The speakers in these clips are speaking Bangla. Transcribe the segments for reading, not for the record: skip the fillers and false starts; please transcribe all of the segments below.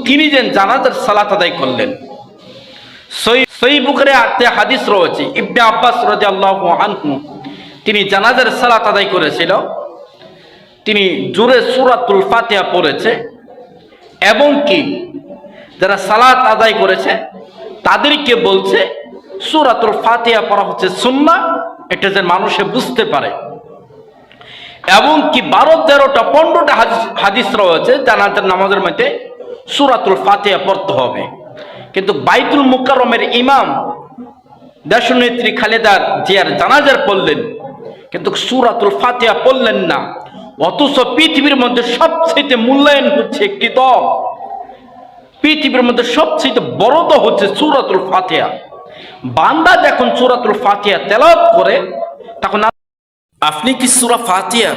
তিনি যেন জানাজার সালাত আদায় করলেন। সহিহ বুখারীতে হাদিস রয়েছে, ইবনে আব্বাস রাদিয়াল্লাহু আনহু তিনি জানাজার সালাত আদায় করেছিল, তিনি জোরে সূরাতুল ফাতিহা পড়েছে এবং কি যারা সালাত আদায় করেছে তাদেরকে বলছে সূরাতুল ফাতিহা পড়া হচ্ছে সুন্নাহ, এটা যেন মানুষে বুঝতে পারে। এবং কি 12-13টা 15টা হাদিস রয়েছে জানাজার নামাজের মধ্যে সূরাতুল ফাতিহা পড়তে হবে। কিন্তু বাইতুল মুকাররমের ইমাম দেশনেত্রী খালেদা জিয়ার জানাজার পড়লেন, কিন্তু সূরাতুল ফাতিহা পড়লেন না। অথচ পৃথিবীর মধ্যে সবচেয়ে মূল্যায়ন হচ্ছে একটি দল, পৃথিবীর মধ্যে সবচেয়ে বড় দল হচ্ছে সূরাতুল ফাতিহা। বান্দা যখন সূরাতুল ফাতিহা তেলাওয়াত করে তখন আপনি কি সূরা ফাতিহা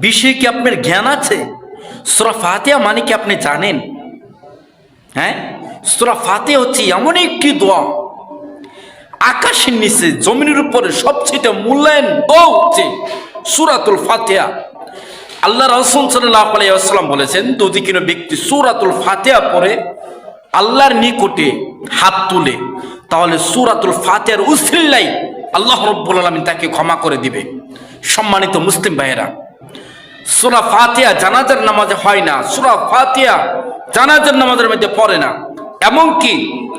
বিষয়ে কি আপনার জ্ঞান আছে? সূরা ফাতিহা মানে কি আপনি জানেন? হ্যাঁ, সূরা ফাতিহা হচ্ছে এমন একটি দোয়া, আকাশের নিচে জমিনের উপরে সবচেয়ে মূল্যায়ন দোয়া হচ্ছে সূরাতুল ফাতিহা। আল্লাহ রাসূল সাল্লাল্লাহু আলাইহি ওয়াসাল্লাম বলেছেন, যদি কোনো ব্যক্তি সূরাতুল ফাতিহা পড়ে আল্লাহর নিকটে হাত তুলে, তাহলে সূরাতুল ফাতিহার উসিলায় আল্লাহ রাব্বুল আলামিন তাকে ক্ষমা করে দিবে। সম্মানিত মুসলিম ভাইয়েরা, সূরা ফাতিহা জানাজার নামাজে হয় না, সূরা ফাতিহা জানাজার নামাজের মধ্যে পড়ে না। এমনকি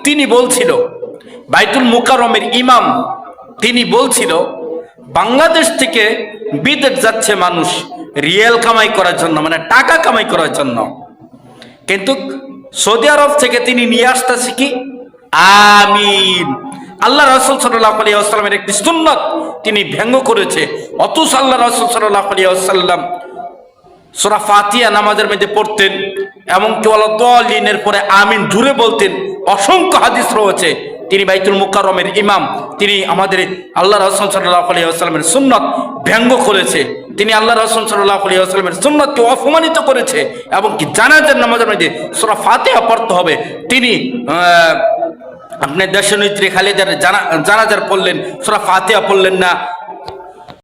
তিনি বলছিল, বাইতুল মুকাররমের ইমাম তিনি বলছিল, বাংলাদেশ থেকে বিদেশ যাচ্ছে মানুষ রিয়াল কামাই করার জন্য, মানে টাকা কামাই করার জন্য, কিন্তু সৌদি আরব থেকে তিনি নিয়ে আসতেছে কি আমিন। আল্লাহ রাসূল সাল্লাল্লাহু আলাইহি ওয়াসাল্লামের একটি সুন্নাত তিনি ব্যঙ্গ করেছে। অথচ আল্লাহ রাসূল সাল্লাল্লাহু আলাইহি ওয়াসাল্লাম সূরা ফাতিহা নামাজের মধ্যে পড়তেন, এমনকি ওয়ালাদ-দাল্লিনের পরে আমিন জুড়ে বলতেন। অসংখ্য হাদিস রয়েছে। তিনি বাইতুল মুকাররমের ইমাম, তিনি আমাদের আল্লাহ রাসূল সাল্লাল্লাহু আলাইহি ওয়াসাল্লামের সুন্নাত ব্যঙ্গ করেছে। তিনি আল্লাহ রাসূল সাল্লাল্লাহু আলাইহি ওয়াসাল্লামের সুন্নাতকে অপমানিত করেছে। এবং কি জানাজার নামাজের মধ্যে সূরা ফাতিহা পড়তে হবে, তিনি আপনার দেশনেত্রী খালেদার জানাজার পড়লেন, সূরা ফাতিহা পড়লেন না।